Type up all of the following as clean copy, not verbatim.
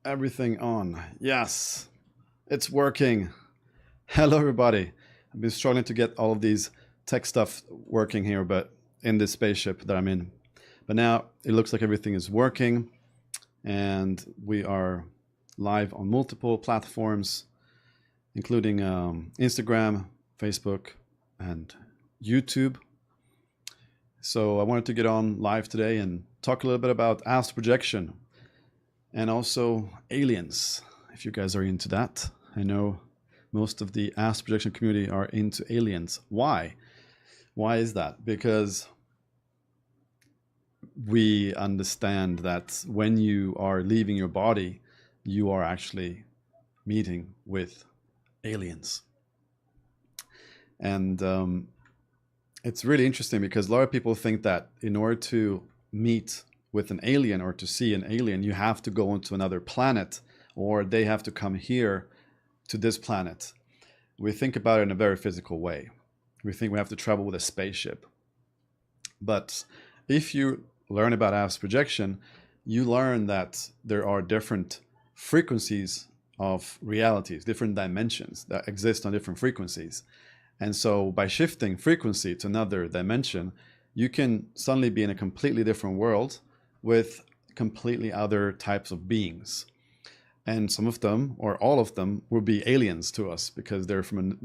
Everything on. Yes, it's working. Hello, everybody. I've been struggling to get all of these tech stuff working here, but in this spaceship that I'm in. But now it looks like everything is working, and we are live on multiple platforms, including Instagram, Facebook, and YouTube. So I wanted to get on live today and talk a little bit about astral projection and also aliens, if you guys are into that. I know most of the astral projection community are into aliens. Why? Why is that? Because we understand that when you are leaving your body, you are actually meeting with aliens. And it's really interesting because a lot of people think that in order to meet with an alien or to see an alien, you have to go onto another planet, or they have to come here to this planet. We think about it in a very physical way. We think we have to travel with a spaceship. But if you learn about astral projection, you learn that there are different frequencies of realities, different dimensions that exist on different frequencies. And so by shifting frequency to another dimension, you can suddenly be in a completely different world with completely other types of beings. And some of them, or all of them, will be aliens to us because they're from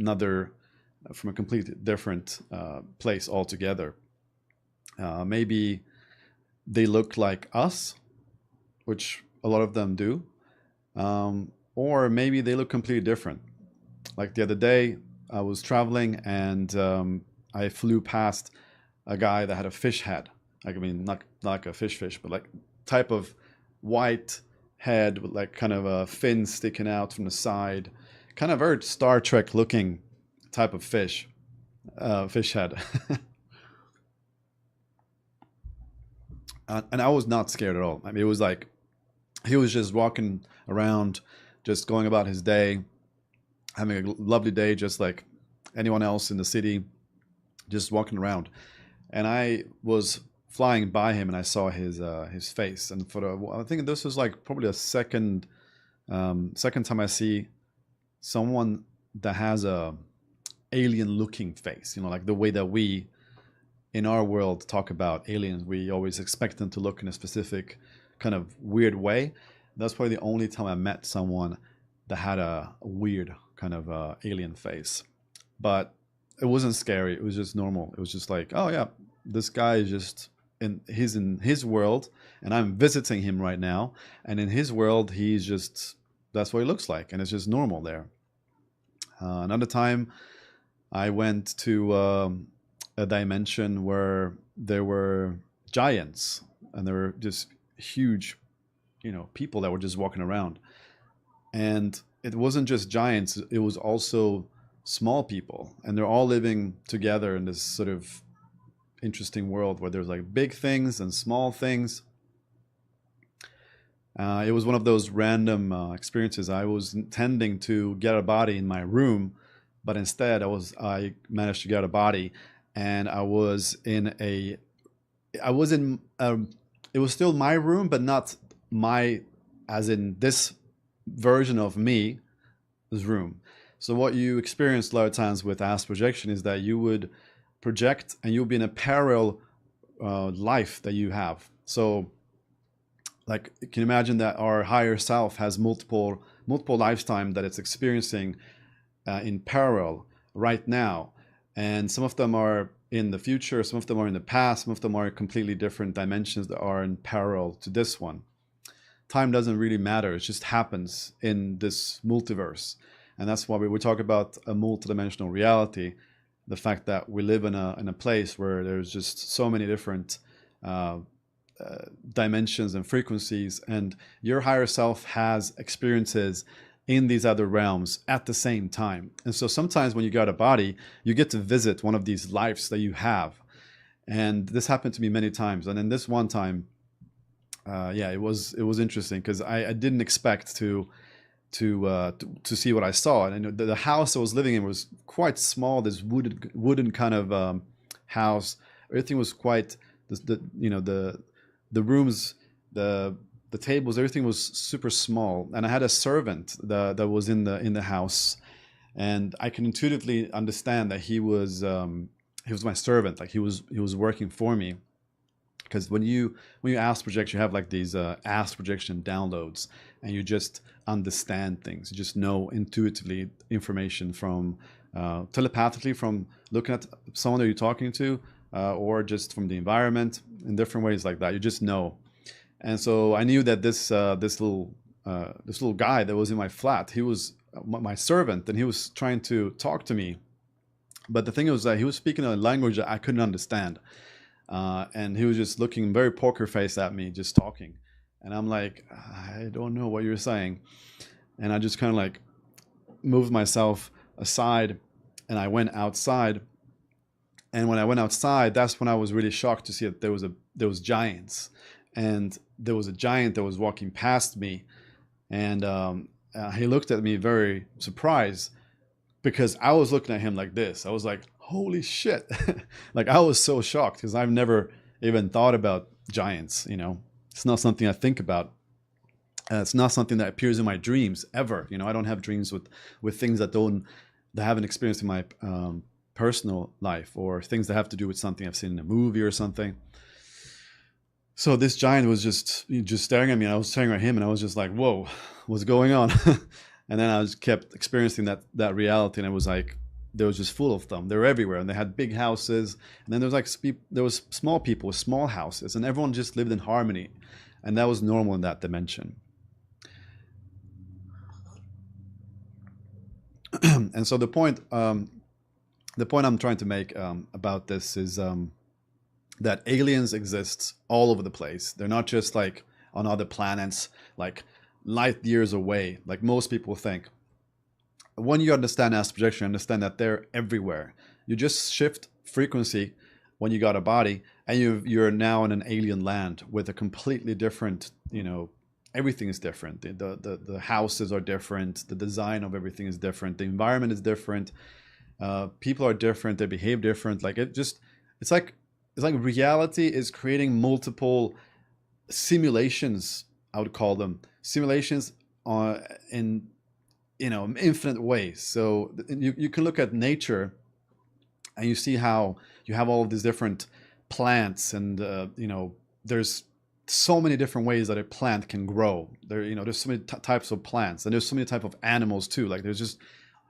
from a completely different place altogether. Maybe they look like us, which a lot of them do, or maybe they look completely different. Like the other day, I was traveling and I flew past a guy that had a fish head. Like, I mean, not like a fish, but like type of white head with like kind of a fin sticking out from the side, kind of very Star Trek looking type of fish head. And I was not scared at all. I mean, it was like he was just walking around, just going about his day, having a lovely day, just like anyone else in the city, just walking around. And I was flying by him, and I saw his face. And I think this was like probably the second time I see someone that has a alien-looking face. You know, like the way that we in our world talk about aliens, we always expect them to look in a specific kind of weird way. That's probably the only time I met someone that had a weird kind of alien face. But it wasn't scary. It was just normal. It was just like, oh yeah, this guy is just in his world, and I'm visiting him right now. And in his world, that's what he looks like, and it's just normal there. Another time, I went to a dimension where there were giants, and there were just huge, people that were just walking around. And it wasn't just giants; it was also small people, and they're all living together in this sort of interesting world where there's like big things and small things. It was one of those random experiences. I was intending to get a body in my room, but instead I managed to get a body, and I was in it was still my room, but not my, as in this version of me, this room. So what you experience a lot of times with astral projection is that you would project and you'll be in a parallel life that you have. So like, can you imagine that our higher self has multiple lifetime that it's experiencing in parallel right now, and some of them are in the future, some of them are in the past, some of them are completely different dimensions that are in parallel to this one. Time doesn't really matter. It just happens in this multiverse. And that's why we talk about a multidimensional reality, the fact that we live in a place where there's just so many different dimensions and frequencies, and your higher self has experiences in these other realms at the same time. And so sometimes when you get a body, you get to visit one of these lives that you have. And this happened to me many times. And then this one time, it was interesting because I didn't expect to see what I saw. And the house I was living in was quite small. This wooden kind of house. Everything was quite the rooms, the the tables, everything was super small, and I had a servant that was in the house, and I can intuitively understand that he was my servant, like he was working for me. Because when you astral project, you have like these astral projection downloads, and you just understand things. You just know intuitively information from telepathically from looking at someone that you're talking to, or just from the environment in different ways like that. You just know. And so I knew that this little guy that was in my flat, he was my servant, and he was trying to talk to me. But the thing was that he was speaking a language that I couldn't understand. And he was just looking very poker face at me, just talking. And I'm like, I don't know what you're saying. And I just kind of like moved myself aside, and I went outside. And when I went outside, that's when I was really shocked to see that there was giants, and there was a giant that was walking past me, and he looked at me very surprised, because I was looking at him like this. I was like, holy shit. Like, I was so shocked, because I've never even thought about giants. It's not something I think about. It's not something that appears in my dreams ever. I don't have dreams with things that haven't experienced in my personal life, or things that have to do with something I've seen in a movie or something. So this giant was just staring at me, and I was staring at him, and I was just like, whoa, what's going on? And then I just kept experiencing that reality, and it was like, they was just full of them. They were everywhere, and they had big houses, and then there was small people with small houses, and everyone just lived in harmony, and that was normal in that dimension. And so the point I'm trying to make about this is that aliens exist all over the place. They're not just like on other planets, like light years away, like most people think. When you understand astral projection, you understand that they're everywhere. You just shift frequency when you got a body, and you're now in an alien land with a completely different, everything is different. The houses are different. The design of everything is different. The environment is different. People are different. They behave different. Like it's like reality is creating multiple simulations. I would call them simulations in infinite ways. So you can look at nature, and you see how you have all of these different plants, and there's so many different ways that a plant can grow. There's so many types of plants, and there's so many types of animals too. Like, there's just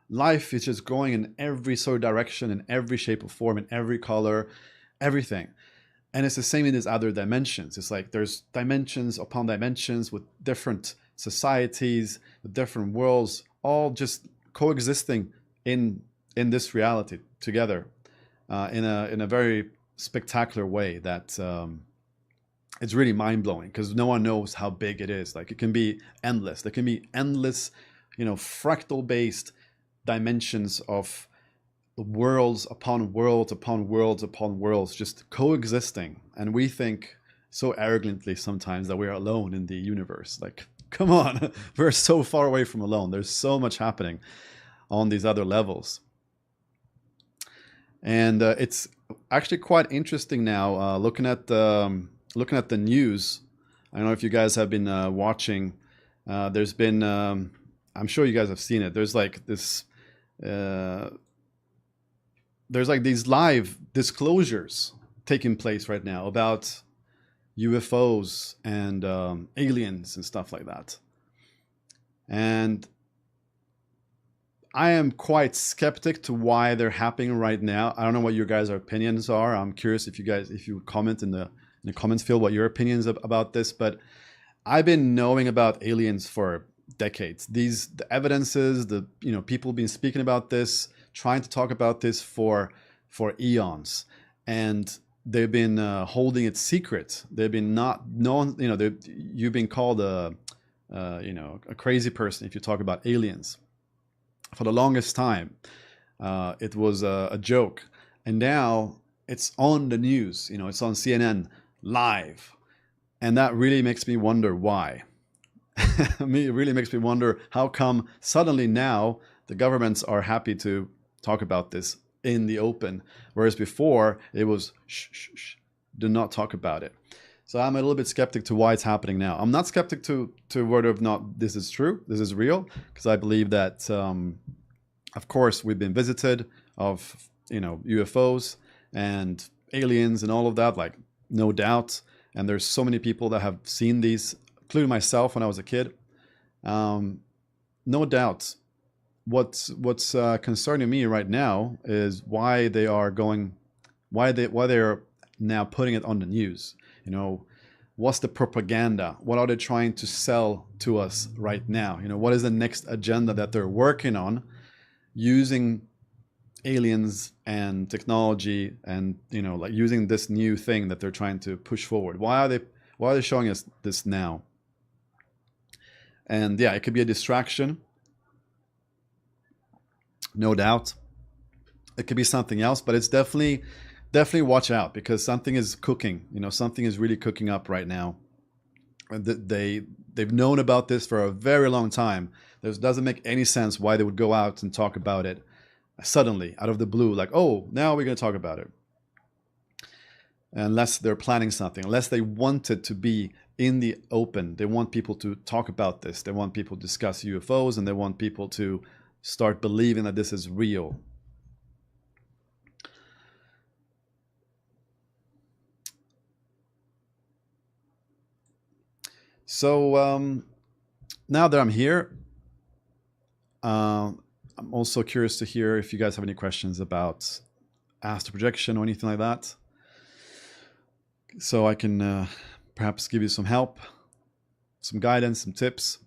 life is just going in every sort of direction, in every shape or form, in every color, everything. And it's the same in these other dimensions. It's like there's dimensions upon dimensions with different societies, with different worlds, all just coexisting in this reality together, in a very spectacular way that it's really mind-blowing, because no one knows how big it is. Like, it can be endless. There can be endless, fractal-based dimensions of worlds upon worlds upon worlds upon worlds just coexisting. And we think so arrogantly sometimes that we're alone in the universe. Like, come on, we're so far away from alone. There's so much happening on these other levels. And it's actually quite interesting now, looking at the news. I don't know if you guys have been watching. There's been, I'm sure you guys have seen it. There's like this, there's like these live disclosures taking place right now about UFOs and aliens and stuff like that. And I am quite skeptic to why they're happening right now. I don't know what your guys' opinions are. I'm curious if you comment in the comments field what your opinions about this. But I've been knowing about aliens for decades. The evidences, people been speaking about this, trying to talk about this for eons, and they've been holding it secret. They've been not known. You've been called a crazy person if you talk about aliens. For the longest time, it was a joke, and now it's on the news. It's on CNN live, and that really makes me wonder why. It really makes me wonder how come suddenly now the governments are happy to talk about this in the open, whereas before it was shh, shh, shh, do not talk about it. So I'm a little bit skeptic to why it's happening now. I'm not skeptic to whether or not this is true, this is real, because I believe that, of course, we've been visited of, UFOs and aliens and all of that, like, no doubt. And there's so many people that have seen these, including myself when I was a kid. No doubt. What's concerning me right now is why they are going, why they're now putting it on the news. What's the propaganda? What are they trying to sell to us right now? What is the next agenda that they're working on using aliens and technology and, like using this new thing that they're trying to push forward? Why are they showing us this now? And yeah, it could be a distraction. No doubt. It could be something else, but it's definitely watch out, because something is cooking. Something is really cooking up right now. And they've known about this for a very long time. It doesn't make any sense why they would go out and talk about it suddenly out of the blue, like, oh, now we're going to talk about it. Unless they're planning something, unless they want it to be in the open. They want people to talk about this. They want people to discuss UFOs, and they want people to start believing that this is real. So now that I'm here, I'm also curious to hear if you guys have any questions about astral projection or anything like that. So I can perhaps give you some help, some guidance, some tips.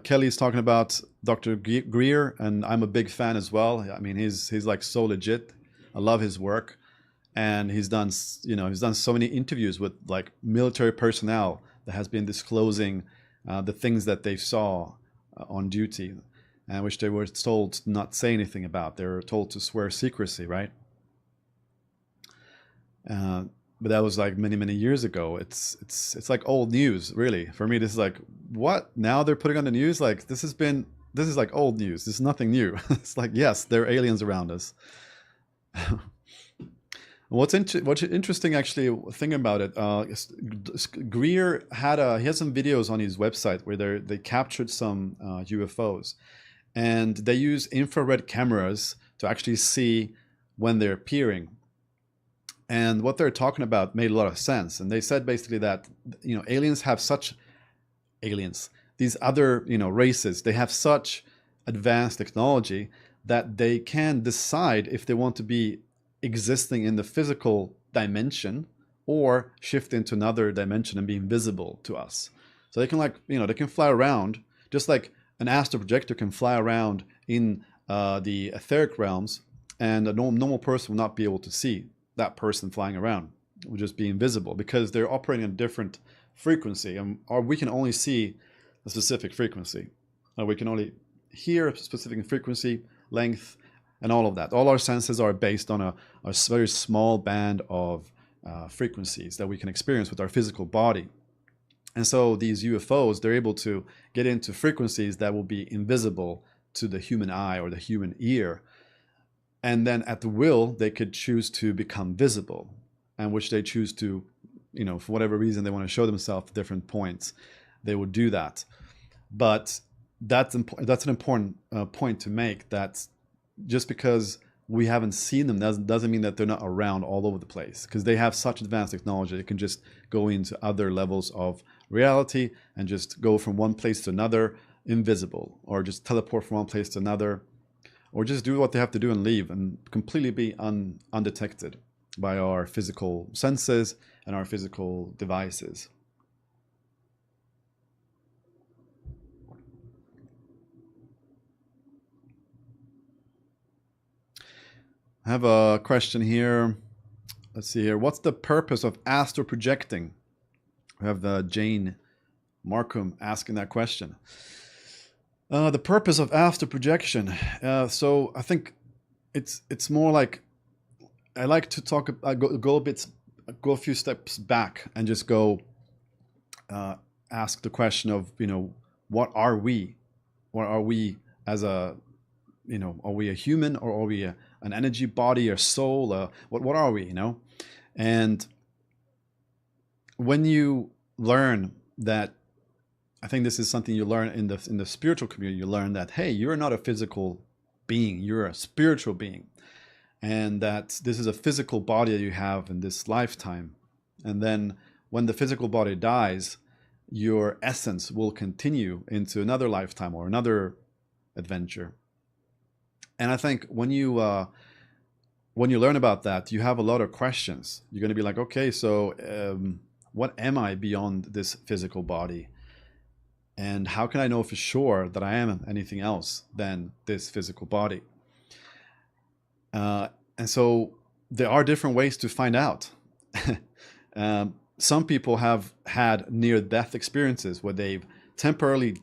Kelly's talking about Dr. Greer, and I'm a big fan as well. I mean, he's like so legit. I love his work. And he's done so many interviews with like military personnel that has been disclosing the things that they saw on duty, and which they were told to not say anything about. They were told to swear secrecy, right? But that was like many years ago. It's like old news, really. For me, this is like, what? Now they're putting on the news? Like this is like old news. This is nothing new. It's like, yes, there are aliens around us. What's interesting, actually, thinking about it, Greer he had some videos on his website where they captured some UFOs, and they use infrared cameras to actually see when they're appearing. And what they're talking about made a lot of sense. And they said basically that aliens have these other races, they have such advanced technology that they can decide if they want to be existing in the physical dimension or shift into another dimension and be invisible to us. So they can they can fly around just like an astral projector can fly around in the etheric realms, and a normal person will not be able to see that person flying around. It will just be invisible because they're operating on a different frequency, or we can only see a specific frequency. We can only hear a specific frequency, length, and all of that. All our senses are based on a very small band of frequencies that we can experience with our physical body. And so these UFOs, they're able to get into frequencies that will be invisible to the human eye or the human ear. And then at the will, they could choose to become visible, and which they choose to, for whatever reason they want to show themselves at different points, they will do that. But that's an important point to make, that just because we haven't seen them doesn't mean that they're not around all over the place, because they have such advanced technology. They can just go into other levels of reality and just go from one place to another invisible, or just teleport from one place to another, or just do what they have to do and leave and completely be undetected by our physical senses and our physical devices. I have a question here. Let's see here. What's the purpose of astral projecting? We have Jane Markham asking that question. The purpose of astral projection. So I think it's more like, I like to talk. Go a few steps back and just go ask the question of what are we? What are we as a are we a human, or are we an energy body, or soul? What are we? And when you learn that, I think this is something you learn in the spiritual community. You learn that, hey, you're not a physical being, you're a spiritual being, and that this is a physical body that you have in this lifetime. And then when the physical body dies, your essence will continue into another lifetime or another adventure. And I think when you learn about that, you have a lot of questions. You're going to be like, okay, so what am I beyond this physical body? And how can I know for sure that I am anything else than this physical body? And so there are different ways to find out. Some people have had near-death experiences where they've temporarily.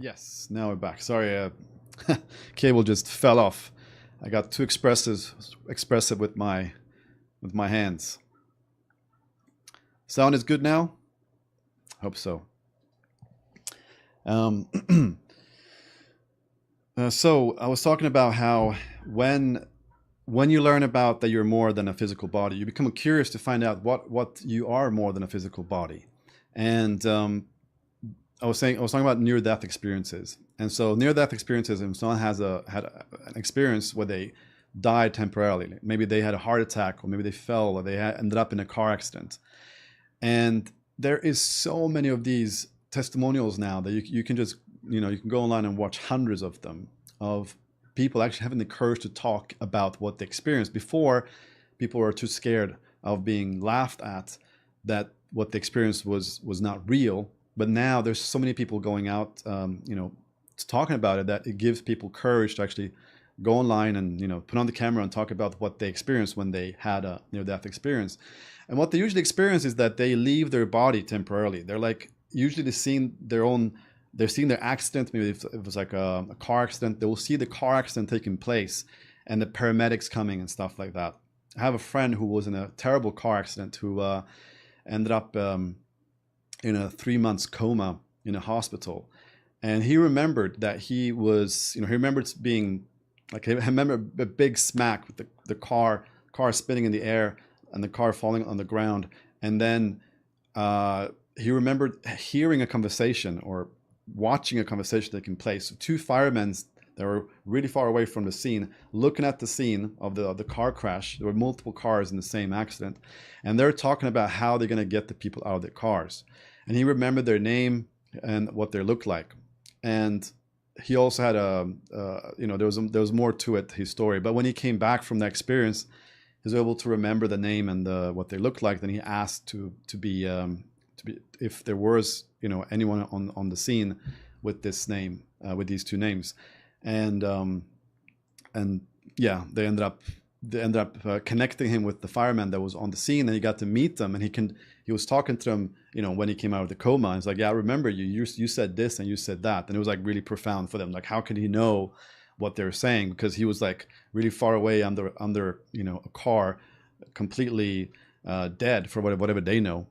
Yes, now we're back. Sorry, cable just fell off. I got too expressive with my hands. Sound is good now? Hope so. Um, so I was talking about how when you learn about that you're more than a physical body, you become curious to find out what you are more than a physical body. And I was talking about near-death experiences. And so near-death experiences, if someone had an experience where they died temporarily, maybe they had a heart attack, or maybe they fell, or they ended up in a car accident. And there is so many of these testimonials now that you can just, you can go online and watch hundreds of them, of people actually having the courage to talk about what they experienced. Before, people were too scared of being laughed at, that what they experienced was not real. But now there's so many people going out, talking about it, that it gives people courage to actually go online and put on the camera and talk about what they experienced when they had a near-death experience. And what they usually experience is that they leave their body temporarily. They're like, usually they're seeing their accident. Maybe if it was like a car accident, they will see the car accident taking place and the paramedics coming and stuff like that. I have a friend who was in a terrible car accident who ended up in a 3 month coma in a hospital. And he remembered that he was, he remembered being like, I remember a big smack with the car spinning in the air and the car falling on the ground. And then he remembered hearing a conversation or watching a conversation taking place. So two firemen that were really far away from the scene, looking at the scene of the car crash. There were multiple cars in the same accident. And they're talking about how they're going to get the people out of their cars. And he remembered their name and what they looked like. And he also had there was more to it, his story. But when he came back from that experience, he was able to remember the name and what they looked like. Then he asked to be if there was anyone on the scene with this name, with these two names, and yeah, they ended up connecting him with the fireman that was on the scene, and he got to meet them, and he was talking to them, when he came out of the coma. And it's like, yeah, I remember you said this and you said that, and it was like really profound for them. Like, how could he know what they were saying? Because he was like really far away under a car, completely dead for whatever they know.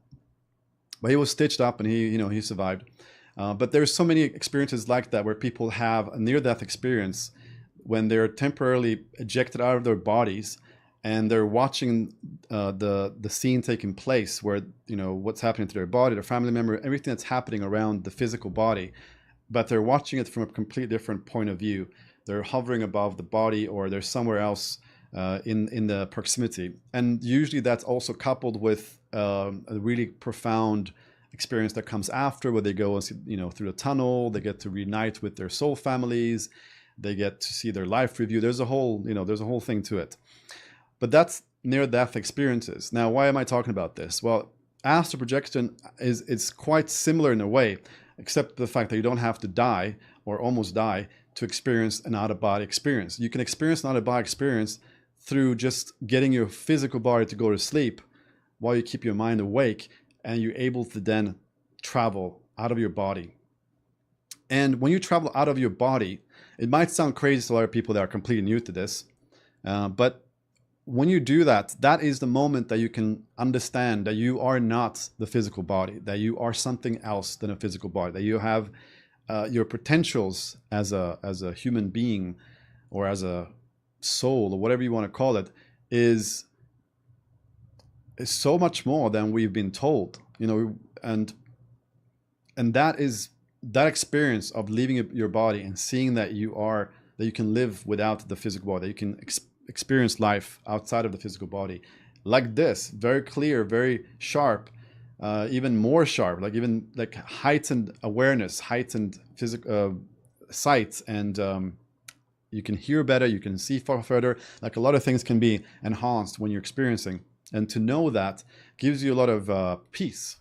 But he was stitched up and he survived. But there's so many experiences like that where people have a near-death experience when they're temporarily ejected out of their bodies and they're watching the scene taking place, where what's happening to their body, their family member, everything that's happening around the physical body, but they're watching it from a completely different point of view. They're hovering above the body, or they're somewhere else in the proximity. And usually that's also coupled with a really profound experience that comes after, where they go, you know, through the tunnel. They get to reunite with their soul families. They get to see their life review. There's a whole, you know, there's a whole thing to it. But that's near-death experiences. Now, why am I talking about this? Well, astral projection is quite similar in a way, except the fact that you don't have to die or almost die to experience an out-of-body experience. You can experience an out-of-body experience through just getting your physical body to go to sleep while you keep your mind awake, and you're able to then travel out of your body. And when you travel out of your body, it might sound crazy to a lot of people that are completely new to this, but when you do that, that is the moment that you can understand that you are not the physical body, that you are something else than a physical body, that you have your potentials as a human being or as a soul or whatever you want to call it is so much more than we've been told, you know, and that is that experience of leaving your body and seeing that you can live without the physical body, that you can experience life outside of the physical body like this, very clear, very sharp, even more sharp, like even like heightened awareness, heightened physical sight, and you can hear better, you can see far further, like a lot of things can be enhanced when you're experiencing. And to know that gives you a lot of peace,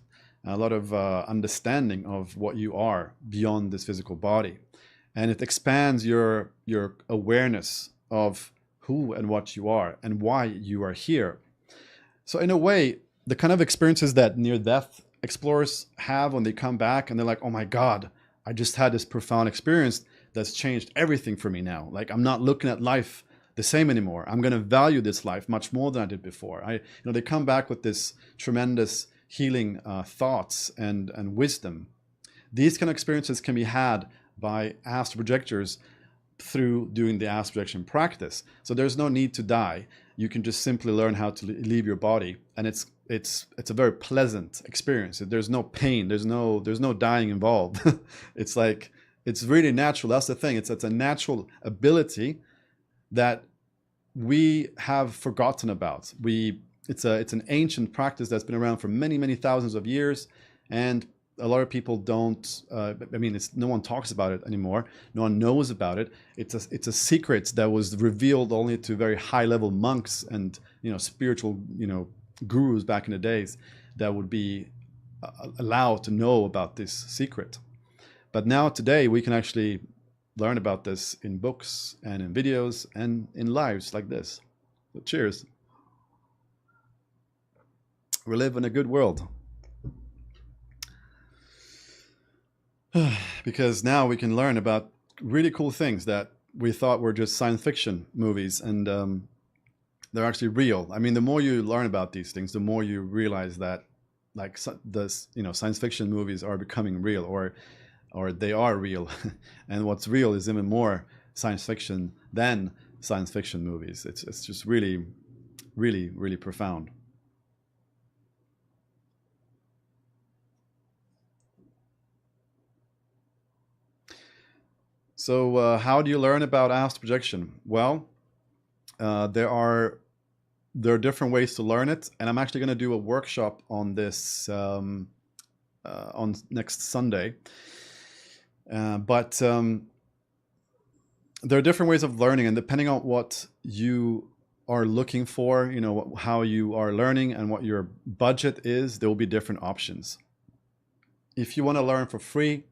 a lot of understanding of what you are beyond this physical body. And it expands your awareness of who and what you are and why you are here. So in a way, the kind of experiences that near-death explorers have when they come back and they're like, oh my God, I just had this profound experience that's changed everything for me now. Like, I'm not looking at life the same anymore. I'm going to value this life much more than I did before. They come back with this tremendous healing thoughts and wisdom. These kind of experiences can be had by astral projectors through doing the astral projection practice. So there's no need to die. You can just simply learn how to leave your body, and it's a very pleasant experience. There's no pain. There's no dying involved. It's like, it's really natural. That's the thing. It's a natural ability that we have forgotten about. It's an ancient practice that's been around for many thousands of years, and a lot of people don't. No one talks about it anymore. No one knows about it. It's a secret that was revealed only to very high-level monks and spiritual gurus back in the days that would be allowed to know about this secret. But now today we can actually learn about this in books and in videos and in lives like this. So cheers. We live in a good world. Because now we can learn about really cool things that we thought were just science fiction movies, and they're actually real. I mean, the more you learn about these things, the more you realize that, like, science fiction movies are becoming real, or they are real. And what's real is even more science fiction than science fiction movies. It's just really, really, really profound. So how do you learn about astral projection? Well, there are different ways to learn it, and I'm actually going to do a workshop on this on next Sunday. But there are different ways of learning, and depending on what you are looking for, how you are learning and what your budget is, there will be different options. If you want to learn for free,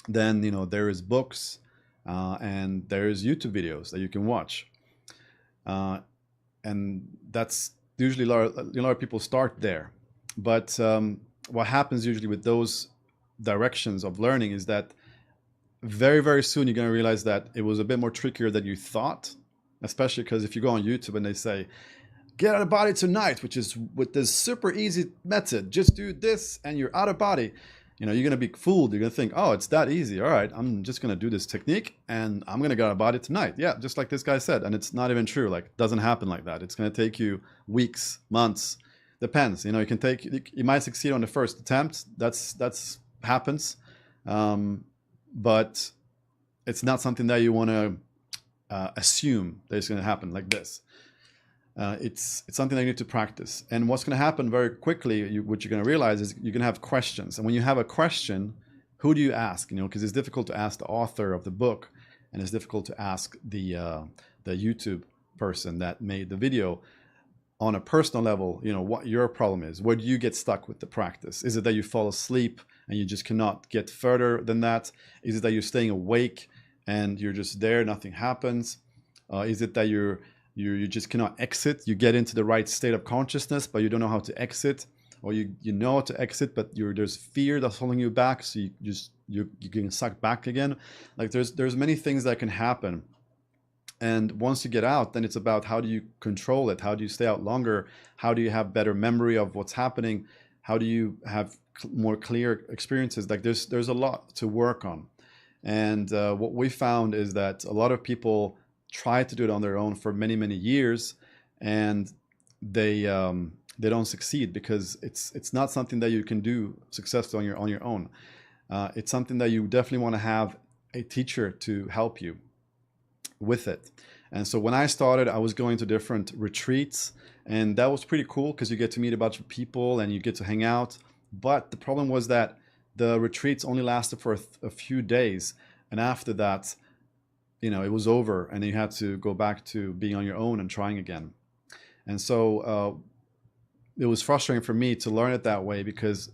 then there is books and there's YouTube videos that you can watch, and that's usually a lot of people start there. But what happens usually with those directions of learning is that very, very soon you're going to realize that it was a bit more trickier than you thought, especially because if you go on YouTube and they say, get out of body tonight, which is with this super easy method, just do this and you're out of body. You're going to be fooled. You're going to think, oh, it's that easy. All right, I'm just going to do this technique and I'm going to get out of body tonight. Yeah, just like this guy said. And it's not even true. Like, it doesn't happen like that. It's going to take you weeks, months. Depends. You might succeed on the first attempt. That's happens. But it's not something that you want to assume that it's going to happen like this. It's something that you need to practice. And what's going to happen very quickly, what you're going to realize is you're going to have questions. And when you have a question, who do you ask? Because it's difficult to ask the author of the book, and it's difficult to ask the YouTube person that made the video on a personal level, what your problem is. Where do you get stuck with the practice? Is it that you fall asleep and you just cannot get further than that? Is it that you're staying awake and you're just there, nothing happens? Is it that you just cannot exit? You get into the right state of consciousness, but you don't know how to exit, or you know how to exit, but there's fear that's holding you back, so you're getting sucked back again. Like there's many things that can happen. And once you get out, then it's about how do you control it? How do you stay out longer? How do you have better memory of what's happening? How do you have more clear experiences? Like there's a lot to work on. And what we found is that a lot of people try to do it on their own for many, many years, and they don't succeed because it's not something that you can do successfully on your own. It's something that you definitely want to have a teacher to help you with it. And so when I started, I was going to different retreats, and that was pretty cool because you get to meet a bunch of people and you get to hang out. But the problem was that the retreats only lasted for a few days, and after that, it was over, and you had to go back to being on your own and trying again. And so it was frustrating for me to learn it that way, because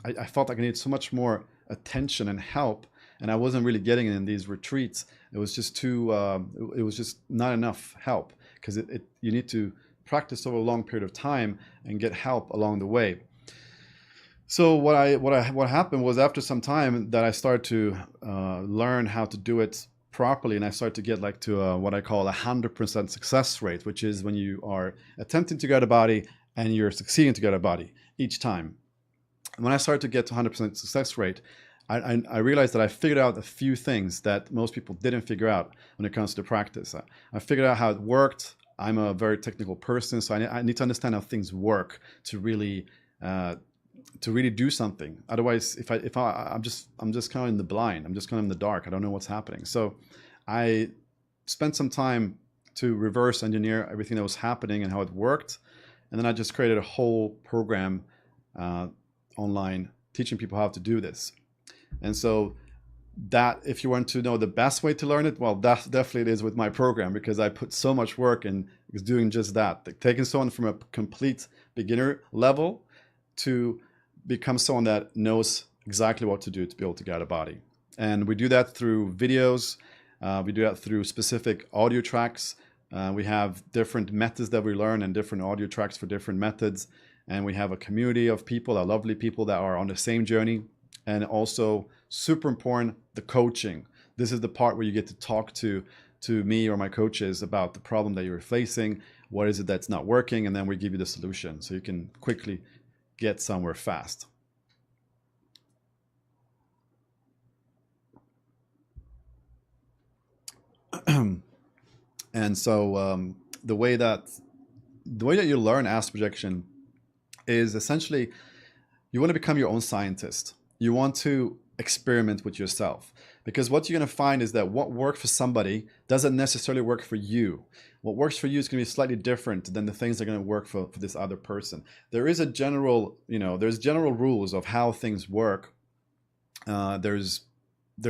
I felt like I needed so much more attention and help, and I wasn't really getting it in these retreats. It was just it was just not enough help, because you need to practice over a long period of time and get help along the way. So what happened was, after some time that I started to learn how to do it properly, and I started to get like to what I call 100% success rate, which is when you are attempting to get a body and you're succeeding to get a body each time. And when I started to get to 100% success rate, I realized that I figured out a few things that most people didn't figure out when it comes to practice. I figured out how it worked. I'm a very technical person, so I need to understand how things work to really do something. Otherwise, I'm just kind of in the blind. I'm just kind of in the dark. I don't know what's happening. So I spent some time to reverse engineer everything that was happening and how it worked. And then I just created a whole program online teaching people how to do this. And so that, if you want to know the best way to learn it, well, that definitely it is with my program, because I put so much work in doing just that, like taking someone from a complete beginner level to become someone that knows exactly what to do to be able to get a body. And we do that through videos. We do that through specific audio tracks. We have different methods that we learn and different audio tracks for different methods. And we have a community of people, lovely people that are on the same journey. And also, super important, the coaching. This is the part where you get to talk to me or my coaches about the problem that you're facing. What is it that's not working? And then we give you the solution so you can quickly get somewhere fast. And so the way that you learn astral projection is essentially, you want to become your own scientist. You want to experiment with yourself, because what you're going to find is that what worked for somebody doesn't necessarily work for you. What works for you is going to be slightly different than the things that are going to work for this other person. There is a general, there's general rules of how things work. There is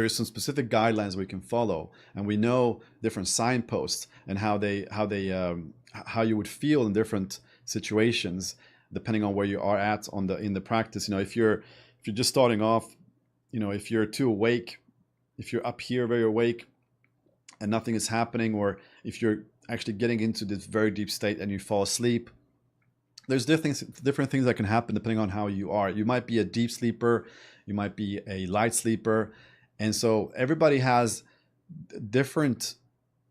some specific guidelines we can follow, and we know different signposts and how you would feel in different situations depending on where you are at in the practice. If you're just starting off, if you're too awake, if you're up here very awake and nothing is happening, or if you're actually getting into this very deep state and you fall asleep, there's different things that can happen depending on how you are. You might be a deep sleeper, you might be a light sleeper. And so everybody has different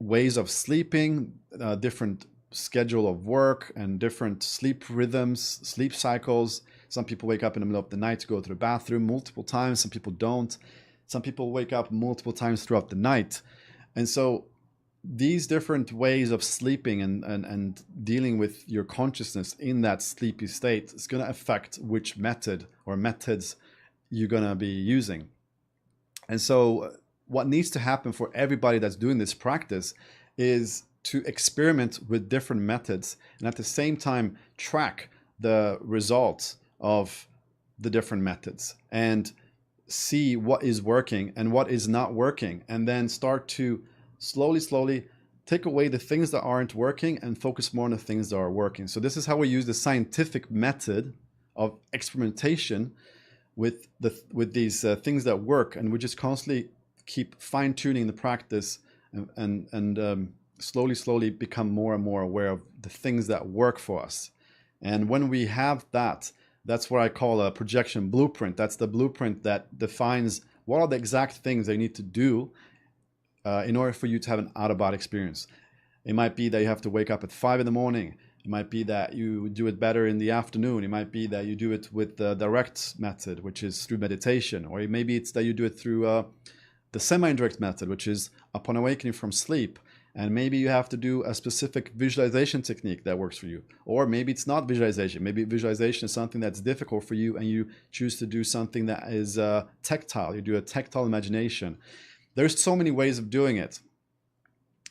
ways of sleeping, different schedule of work, and different sleep rhythms, sleep cycles. Some people wake up in the middle of the night to go to the bathroom multiple times. Some people don't. Some people wake up multiple times throughout the night. And so these different ways of sleeping and dealing with your consciousness in that sleepy state is going to affect which method or methods you're going to be using. And so what needs to happen for everybody that's doing this practice is to experiment with different methods and at the same time track the results of the different methods and see what is working and what is not working, and then start to slowly take away the things that aren't working and focus more on the things that are working. So this is how we use the scientific method of experimentation with these things that work, and we just constantly keep fine-tuning the practice and slowly become more and more aware of the things that work for us. And when we have that, that's what I call a projection blueprint. That's the blueprint that defines what are the exact things they need to do in order for you to have an out-of-body experience. It might be that you have to wake up at 5 in the morning. It might be that you do it better in the afternoon. It might be that you do it with the direct method, which is through meditation. Or maybe it's that you do it through the semi-indirect method, which is upon awakening from sleep. And maybe you have to do a specific visualization technique that works for you. Or maybe it's not visualization. Maybe visualization is something that's difficult for you and you choose to do something that is tactile. You do a tactile imagination. There's so many ways of doing it.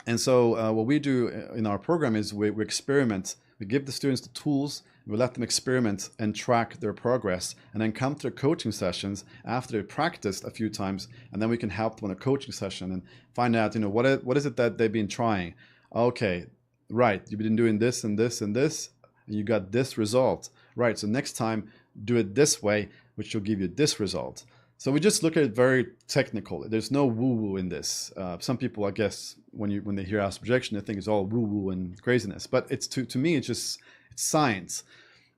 And so what we do in our program is we experiment. We give the students the tools. We let them experiment and track their progress, and then come to the coaching sessions after they've practiced a few times, and then we can help them on a coaching session and find out, what is it that they've been trying? Okay, right, you've been doing this and this and this, and you got this result. Right, so next time do it this way, which will give you this result. So we just look at it very technical. There's no woo-woo in this. Some people, I guess, when they hear astral projection, they think it's all woo-woo and craziness. But it's to me, it's science.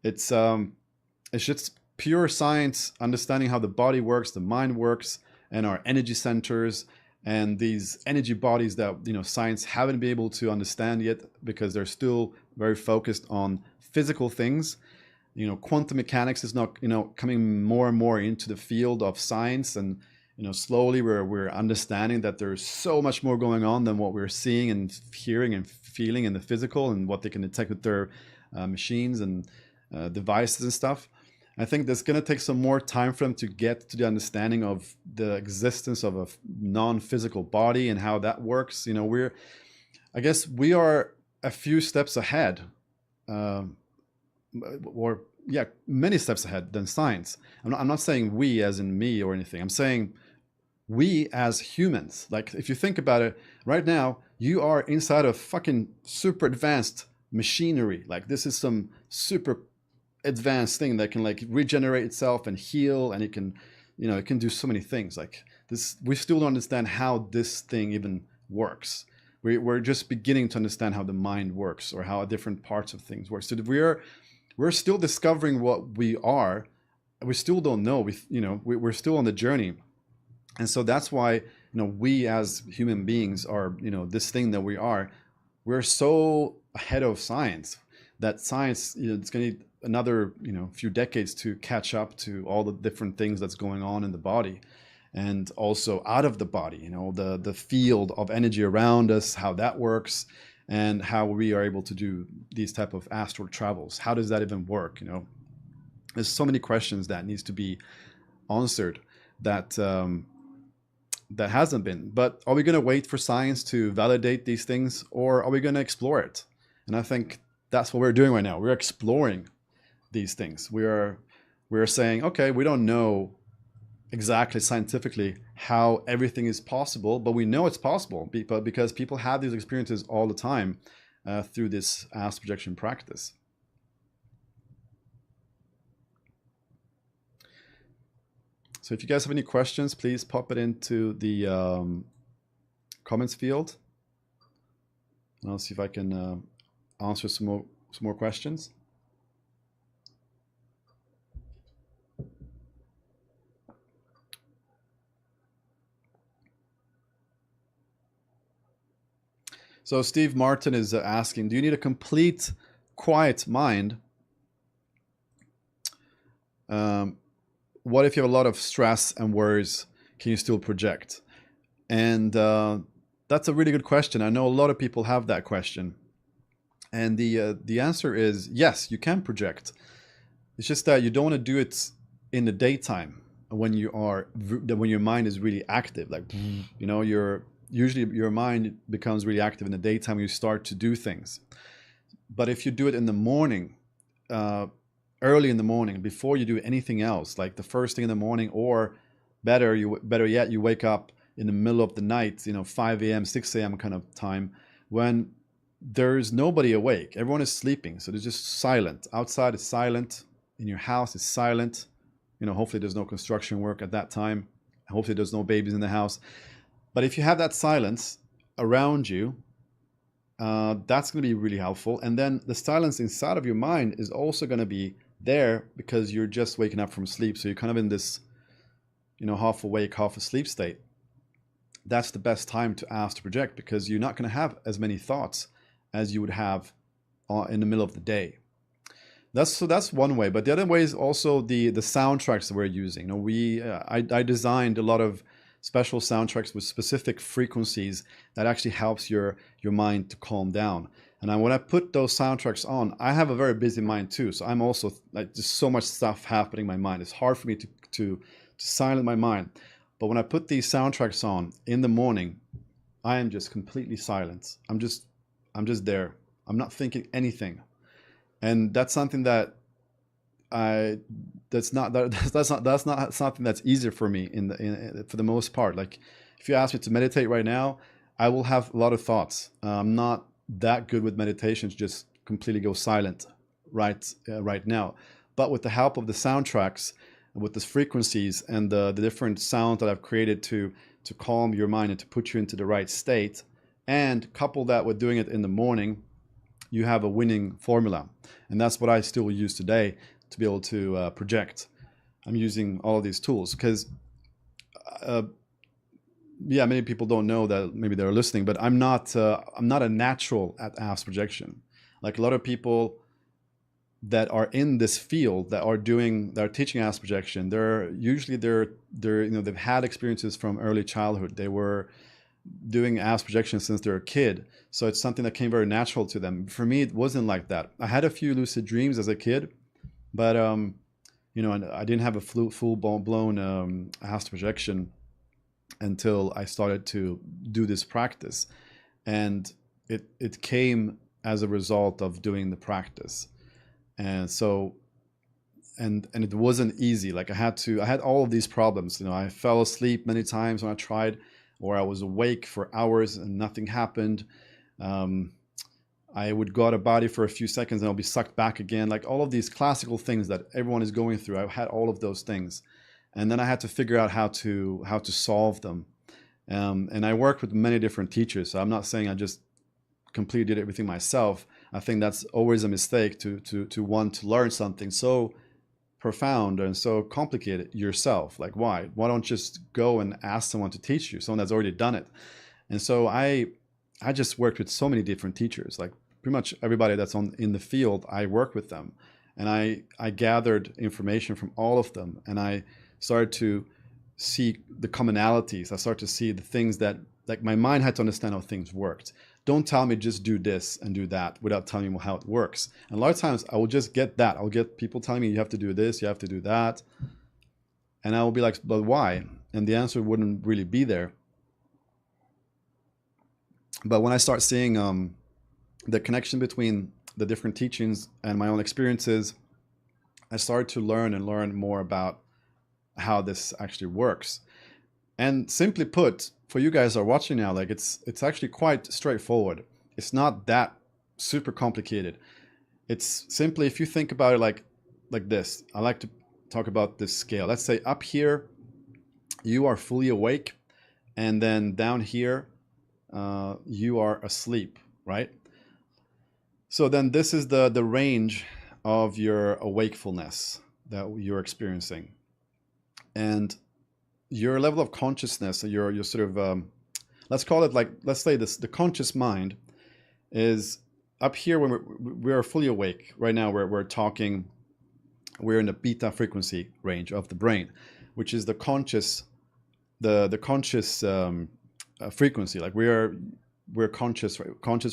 It's just pure science, understanding how the body works, the mind works, and our energy centers, and these energy bodies that science haven't been able to understand yet because they're still very focused on physical things. Quantum mechanics is not coming more and more into the field of science, and slowly we're understanding that there's so much more going on than what we're seeing and hearing and feeling in the physical, and what they can detect with their machines and devices and stuff. I think there's going to take some more time for them to get to the understanding of the existence of a non-physical body and how that works. I guess we are a few steps ahead, many steps ahead than science. I'm not saying we as in me or anything. I'm saying we as humans. Like, if you think about it, right now you are inside of fucking super advanced machinery. Like, this is some super advanced thing that can regenerate itself and heal, and it can do so many things. Like this, we still don't understand how this thing even works. We're just beginning to understand how the mind works, or how different parts of things work. So we're still discovering what we are. We still don't know. We're still on the journey, and so that's why we as human beings are this thing that we are. We're so ahead of science that science it's going to need another few decades to catch up to all the different things that's going on in the body, and also out of the body. The field of energy around us, how that works, and how we are able to do these type of astral travels. How does that even work? There's so many questions that needs to be answered that that hasn't been. But are we going to wait for science to validate these things, or are we going to explore it? And I think that's what we're doing right now. We're exploring these things. We're saying, okay, we don't know exactly scientifically how everything is possible, but we know it's possible because people have these experiences all the time through this astral projection practice. So if you guys have any questions, please pop it into the comments field, and I'll see if I can answer some more questions. So Steve Martin is asking, do you need a complete quiet mind? What if you have a lot of stress and worries? Can you still project? And that's a really good question. I know a lot of people have that question. And the answer is yes, you can project. It's just that you don't want to do it in the daytime when your mind is really active. Like, usually your mind becomes really active in the daytime. You start to do things. But if you do it in the morning, uh, early in the morning, before you do anything else, like the first thing in the morning, or better yet, you wake up in the middle of the night, 5 a.m., 6 a.m. kind of time, when there's nobody awake. Everyone is sleeping. So there's just silent. Outside is silent. In your house is silent. Hopefully there's no construction work at that time. Hopefully there's no babies in the house. But if you have that silence around you, that's going to be really helpful. And then the silence inside of your mind is also going to be there because you're just waking up from sleep. So you're kind of in this, half awake, half asleep state. That's the best time to ask to project, because you're not going to have as many thoughts as you would have in the middle of the day. That's one way. But the other way is also the soundtracks that we're using. I designed a lot of special soundtracks with specific frequencies that actually helps your mind to calm down. And when I put those soundtracks on, I have a very busy mind too. So I'm also like, just so much stuff happening in my mind. It's hard for me to silence my mind. But when I put these soundtracks on in the morning, I am just completely silent. I'm just there. I'm not thinking anything. And that's something that's not something that's easier for me for the most part. Like if you ask me to meditate right now, I will have a lot of thoughts. I'm not that good with meditations, just completely go silent right now. But with the help of the soundtracks, with the frequencies and the different sounds that I've created to calm your mind and to put you into the right state, and couple that with doing it in the morning, you have a winning formula. And that's what I still use today to be able to project. I'm using all of these tools because, many people don't know that, maybe they're listening, but I'm not a natural at astral projection. Like a lot of people that are in this field that are teaching astral projection, they've had experiences from early childhood. They were doing astral projection since they're a kid, so it's something that came very natural to them. For me, it wasn't like that. I had a few lucid dreams as a kid, but and I didn't have a full blown astral projection until I started to do this practice, and it came as a result of doing the practice. And so and it wasn't easy. Like I had all of these problems. I fell asleep many times when I tried, or I was awake for hours and nothing happened. I would go out of body for a few seconds and I'll be sucked back again. Like all of these classical things that everyone is going through. I had all of those things, and then I had to figure out how to solve them. And I worked with many different teachers. So I'm not saying I just completely did everything myself. I think that's always a mistake to want to learn something so profound and so complicated yourself. Like why don't you just go and ask someone to teach you, someone that's already done it? And so I just worked with so many different teachers. Like pretty much everybody that's in the field, I work with them, and I gathered information from all of them, and I started to see the commonalities. I started to see the things that, like, my mind had to understand how things worked. Don't tell me just do this and do that without telling me how it works. And a lot of times I will just get that. I'll get people telling me you have to do this, you have to do that. And I will be like, but why? And the answer wouldn't really be there. But when I start seeing the connection between the different teachings and my own experiences, I started to learn more about how this actually works. And simply put, for you guys that are watching now, like it's actually quite straightforward. It's not that super complicated. It's simply, if you think about it like this, I like to talk about this scale. Let's say up here, you are fully awake, and then down here, you are asleep, right? So then this is the range of your awakefulness that you're experiencing. And your level of consciousness, your sort of, let's call it, like, let's say the conscious mind is up here when we're fully awake. Right now we're talking, we're in the beta frequency range of the brain, which is the conscious frequency. Like we're conscious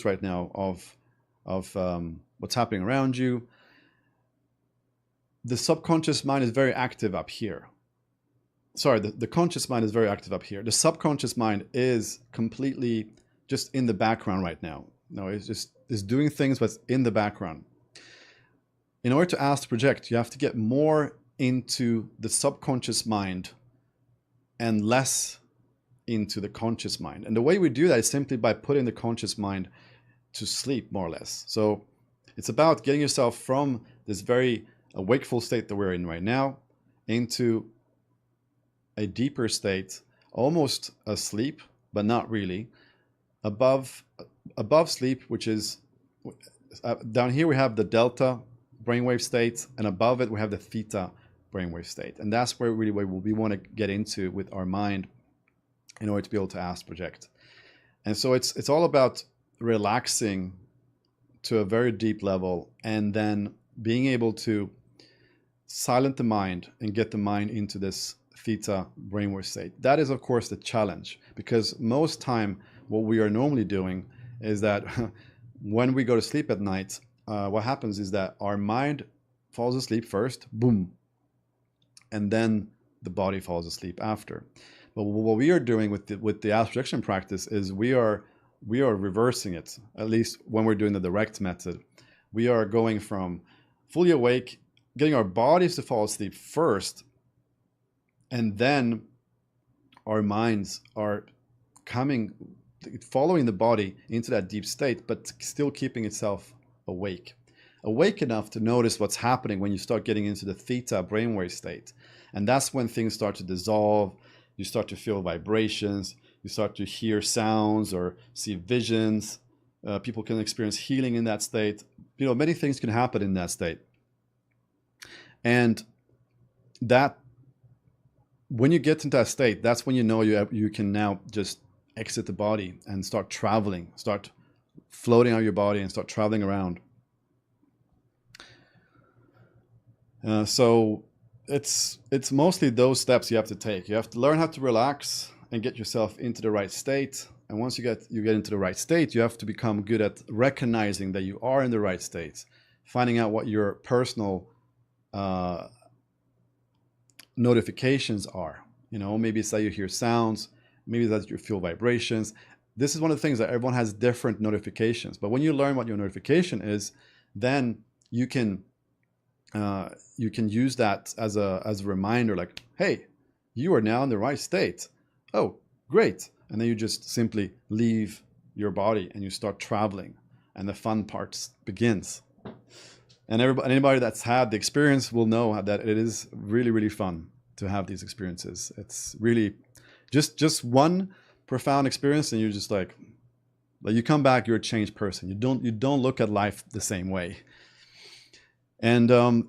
right now of what's happening around you. The subconscious mind is very active up here. sorry, the conscious mind is very active up here. The subconscious mind is completely just in the background right now. No, it's doing things what's in the background. In order to ask to project, you have to get more into the subconscious mind and less into the conscious mind. And the way we do that is simply by putting the conscious mind to sleep, more or less. So it's about getting yourself from this very wakeful state that we're in right now into a deeper state, almost asleep, but not really, above sleep, which is down here we have the delta brainwave state, and above it we have the theta brainwave state. And that's where really we want to get into with our mind in order to be able to astral project. And so it's all about relaxing to a very deep level and then being able to silence the mind and get the mind into this theta brainwave state. That is, of course, the challenge, because most time what we are normally doing is that when we go to sleep at night, what happens is that our mind falls asleep first, boom, and then the body falls asleep after. But what we are doing with the astral projection practice is we are reversing it. At least when we're doing the direct method, we are going from fully awake, getting our bodies to fall asleep first, and then our minds are following the body into that deep state, but still keeping itself awake enough to notice what's happening when you start getting into the theta brainwave state. And that's when things start to dissolve. You start to feel vibrations, you start to hear sounds or see visions. People can experience healing in that state. Many things can happen in that state. And that, when you get into that state, that's when you know you can now just exit the body and start traveling, start floating out of your body and start traveling around. So it's mostly those steps you have to take. You have to learn how to relax and get yourself into the right state. And once you get into the right state, you have to become good at recognizing that you are in the right state, finding out what your personal notifications are. Maybe it's that you hear sounds, maybe that you feel vibrations. This is one of the things that everyone has different notifications. But when you learn what your notification is, then you can use that as a reminder, like, hey, you are now in the right state. Oh, great. And then you just simply leave your body and you start traveling, and the fun part begins. And anybody that's had the experience will know that it is really, really fun to have these experiences. It's really just one profound experience, and you're just like you come back, you're a changed person. You don't look at life the same way. And a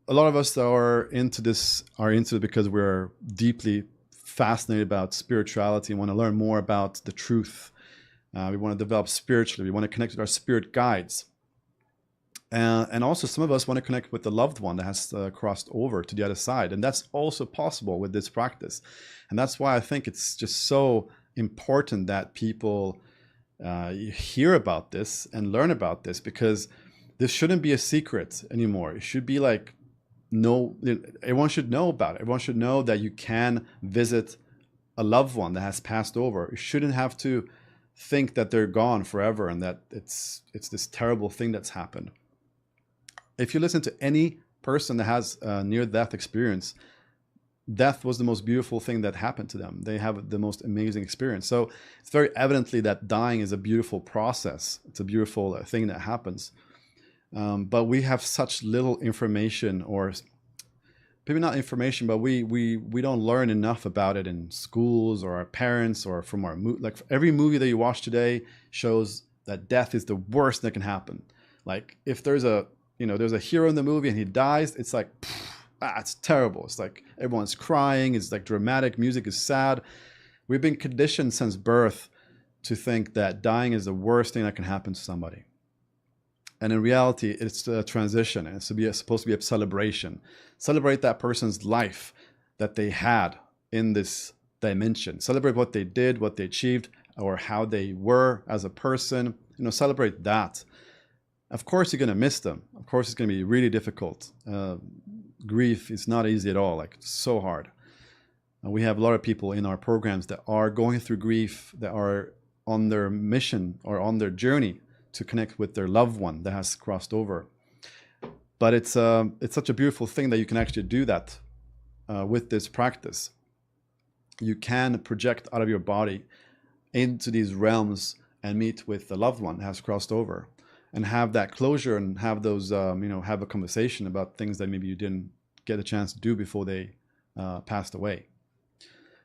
lot of us are into it because we're deeply fascinated about spirituality and want to learn more about the truth. We want to develop spiritually. We want to connect with our spirit guides. And also some of us want to connect with the loved one that has crossed over to the other side. And that's also possible with this practice. And that's why I think it's just so important that people hear about this and learn about this, because this shouldn't be a secret anymore. It should be like, everyone should know about it. Everyone should know that you can visit a loved one that has passed over. You shouldn't have to think that they're gone forever and that it's this terrible thing that's happened. If you listen to any person that has a near-death experience, death was the most beautiful thing that happened to them. They have the most amazing experience. So it's very evidently that dying is a beautiful process. It's a beautiful thing that happens. But we have such little information, or maybe not information, but we don't learn enough about it in schools or our parents or from our like every movie that you watch today shows that death is the worst that can happen. Like if there's a hero in the movie and he dies, it's like, it's terrible. It's like everyone's crying. It's like dramatic. Music is sad. We've been conditioned since birth to think that dying is the worst thing that can happen to somebody. And in reality, it's a transition, and it's supposed to be a celebration. Celebrate that person's life that they had in this dimension. Celebrate what they did, what they achieved, or how they were as a person. Celebrate that. Of course, you're going to miss them. Of course, it's going to be really difficult. grief is not easy at all. Like, it's so hard. We have a lot of people in our programs that are going through grief, that are on their mission or on their journey to connect with their loved one that has crossed over. But it's such a beautiful thing that you can actually do that with this practice. You can project out of your body into these realms and meet with the loved one that has crossed over, and have that closure and have those, have a conversation about things that maybe you didn't get a chance to do before they passed away.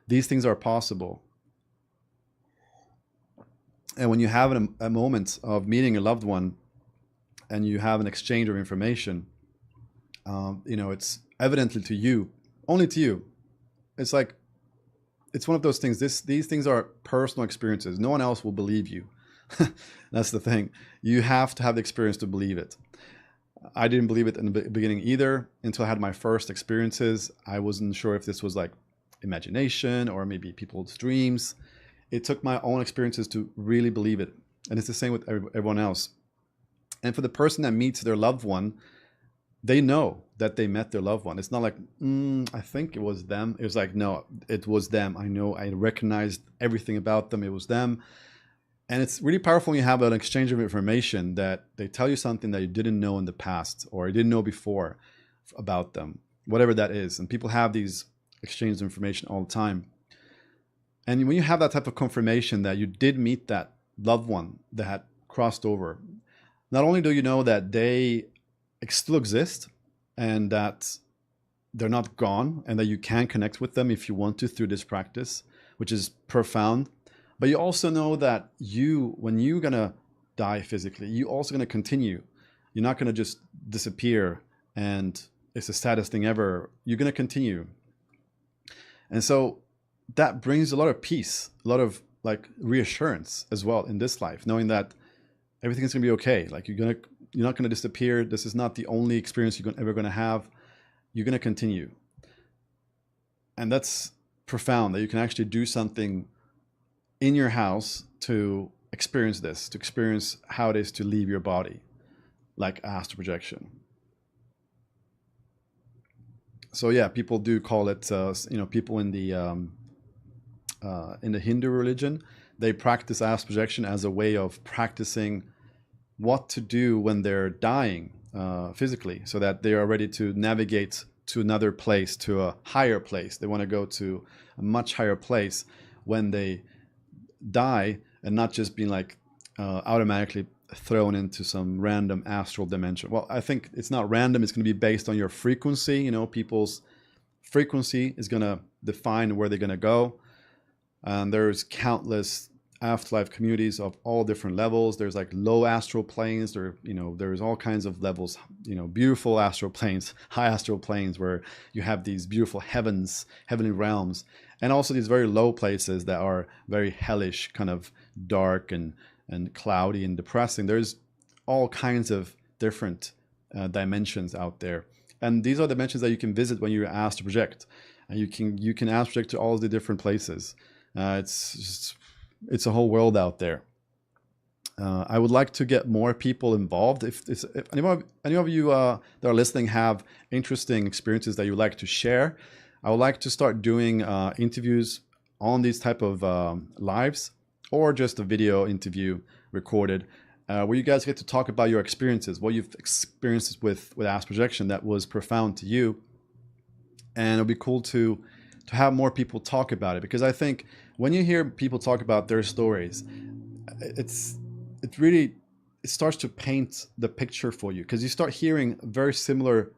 These things are possible. And when you have a moment of meeting a loved one and you have an exchange of information, it's evidently to you, only to you. It's like, it's one of those things. These things are personal experiences. No one else will believe you. That's the thing. You have to have the experience to believe it. I didn't believe it in the beginning either until I had my first experiences. I wasn't sure if this was like imagination or maybe people's dreams. It took my own experiences to really believe it. And it's the same with everyone else. And for the person that meets their loved one, they know that they met their loved one. It's not like, I think it was them. It was like, no, it was them. I know, I recognized everything about them. It was them. And it's really powerful when you have an exchange of information that they tell you something that you didn't know in the past or you didn't know before about them, whatever that is. And people have these exchanges of information all the time. And when you have that type of confirmation that you did meet that loved one that had crossed over, not only do you know that they still exist and that they're not gone and that you can connect with them if you want to through this practice, which is profound, but you also know that when you're going to die physically, you're also going to continue. You're not going to just disappear and it's the saddest thing ever. You're going to continue. And so that brings a lot of peace, a lot of like reassurance as well in this life, knowing that everything's going to be okay. Like you're not going to disappear. This is not the only experience you're ever going to have. You're going to continue. And that's profound, that you can actually do something in your house to experience this, to experience how it is to leave your body, like astral projection. So yeah, people do call it, people in the Hindu religion, they practice astral projection as a way of practicing what to do when they're dying physically, so that they are ready to navigate to another place, to a higher place. They want to go to a much higher place when they die, and not just being like automatically thrown into some random astral dimension. Well, I think it's not random. It's going to be based on your frequency. People's frequency is going to define where they're going to go. And there's countless afterlife communities of all different levels. There's like low astral planes. There's all kinds of levels, beautiful astral planes, high astral planes where you have these beautiful heavenly realms, and also these very low places that are very hellish, kind of dark and cloudy and depressing. There's all kinds of different dimensions out there. And these are dimensions that you can visit when you ask to project. And you can astral project to all the different places. It's a whole world out there. I would like to get more people involved. If any of you that are listening have interesting experiences that you would like to share, I would like to start doing interviews on these type of lives, or just a video interview recorded, where you guys get to talk about your experiences, what you've experienced with astral projection that was profound to you. And it'll be cool to have more people talk about it, because I think when you hear people talk about their stories, it starts to paint the picture for you, because you start hearing a very similar,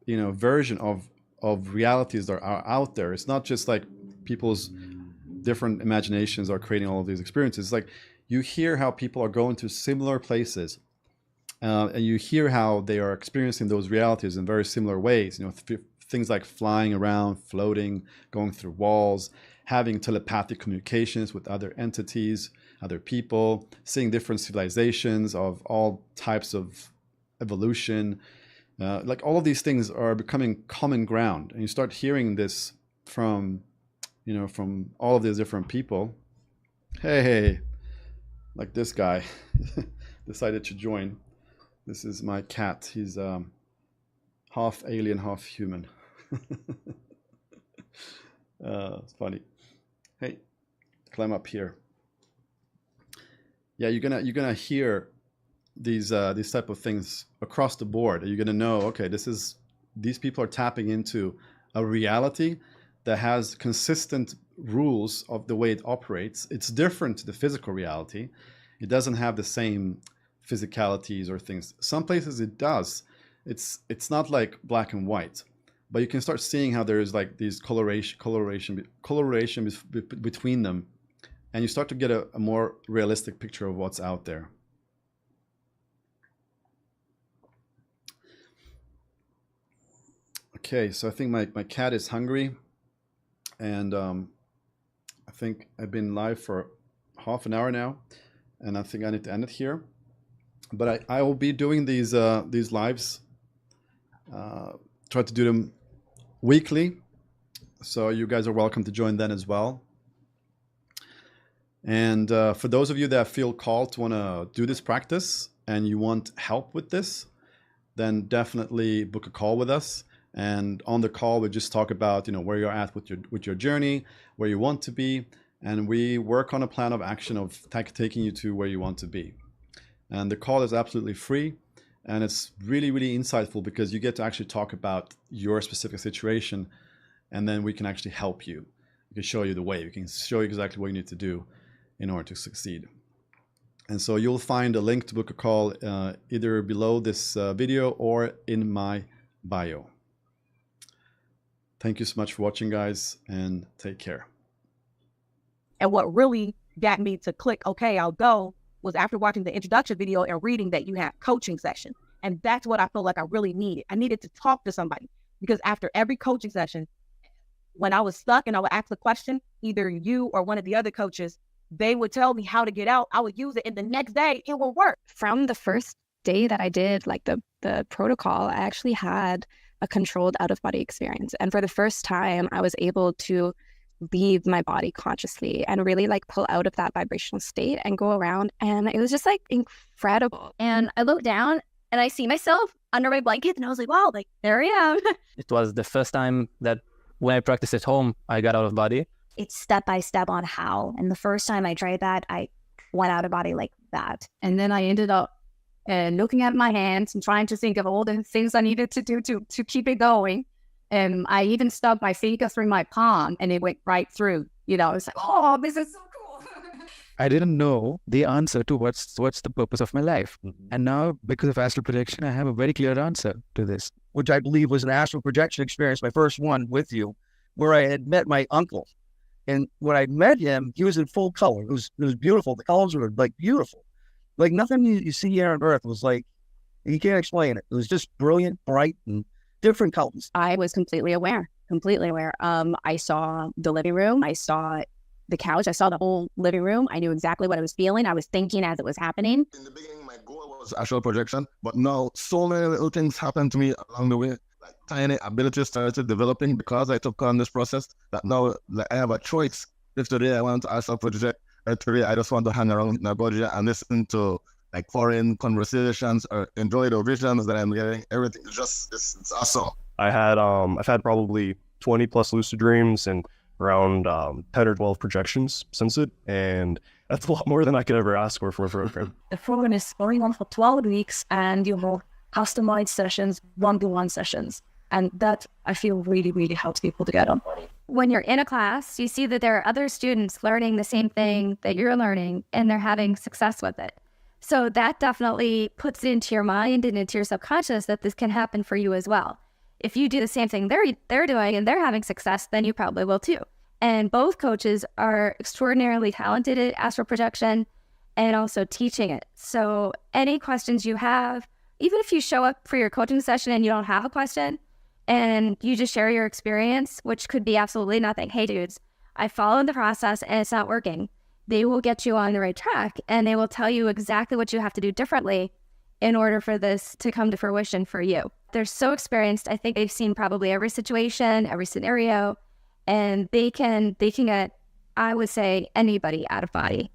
version of realities that are out there. It's not just like people's different imaginations are creating all of these experiences. It's like you hear how people are going to similar places, and you hear how they are experiencing those realities in very similar ways. Things like flying around, floating, going through walls, having telepathic communications with other entities, other people, seeing different civilizations of all types of evolution. Like all of these things are becoming common ground, and you start hearing this from all of these different people. Hey, like this guy decided to join. This is my cat. He's half alien, half human. It's funny. Hey, climb up here. Yeah, you're gonna hear these type of things across the board. You're gonna know, okay, these people are tapping into a reality that has consistent rules of the way it operates. It's different to the physical reality. It doesn't have the same physicalities or things. Some places it does. It's not like black and white, but you can start seeing how there is like these coloration between them, and you start to get a more realistic picture of what's out there. Okay, so I think my cat is hungry, and I think I've been live for half an hour now, and I think I need to end it here. But I will be doing these lives, try to do them weekly, so you guys are welcome to join then as well. And for those of you that feel called to want to do this practice and you want help with this, then definitely book a call with us. And on the call, we just talk about, where you're at with your journey, where you want to be, and we work on a plan of action of taking you to where you want to be. And the call is absolutely free, and it's really, really insightful because you get to actually talk about your specific situation, and then we can actually help you. We can show you the way. We can show you exactly what you need to do in order to succeed. And so you'll find a link to book a call either below this video or in my bio. Thank you so much for watching, guys, and take care. And what really got me to click, okay, I'll go, was after watching the introduction video and reading that you have coaching session. And that's what I felt like I really needed. I needed to talk to somebody, because after every coaching session, when I was stuck and I would ask a question, either you or one of the other coaches, they would tell me how to get out. I would use it, and the next day it would work. From the first day that I did like the protocol, I actually had a controlled out-of-body experience. And for the first time, I was able to leave my body consciously and really like pull out of that vibrational state and go around. And it was just like incredible. And I looked down and I see myself under my blanket, and I was like, wow, like there I am. It was the first time that when I practiced at home, I got out of body. It's step by step on how. And the first time I tried that, I went out of body like that. And then I ended up looking at my hands and trying to think of all the things I needed to do to keep it going. And I even stubbed my finger through my palm, and it went right through. It's like, oh, this is so cool. I didn't know the answer to what's the purpose of my life. Mm-hmm. And now, because of astral projection, I have a very clear answer to this. Which I believe was an astral projection experience, my first one with you, where I had met my uncle. And when I met him, he was in full color. It was beautiful. The colors were like beautiful. Like nothing you see here on Earth was like, you can't explain it. It was just brilliant, bright, and different colors. I was completely aware. I saw the living room. I saw the couch. I saw the whole living room. I knew exactly what I was feeling. I was thinking as it was happening. In the beginning, my goal was astral projection, but now so many little things happened to me along the way. Like tiny abilities started developing because I took on this process, that now like, I have a choice. If today I want to astral project, or today I just want to hang around with my body and listen to like foreign conversations or enjoy the visions that I'm getting. Everything is just, it's awesome. I've had probably 20 plus lucid dreams and around 10 or 12 projections since it, and that's a lot more than I could ever ask for a program. The program is going on for 12 weeks, and you have customized sessions, one-to-one sessions, and that I feel really, really helps people to get on board. When you're in a class, you see that there are other students learning the same thing that you're learning, and they're having success with it. So that definitely puts it into your mind and into your subconscious that this can happen for you as well. If you do the same thing they're doing and they're having success, then you probably will too. And both coaches are extraordinarily talented at astral projection and also teaching it. So any questions you have, even if you show up for your coaching session and you don't have a question and you just share your experience, which could be absolutely nothing. Hey dudes, I followed the process and it's not working. They will get you on the right track, and they will tell you exactly what you have to do differently in order for this to come to fruition for you. They're so experienced. I think they've seen probably every situation, every scenario, and they can get, I would say, anybody out of body.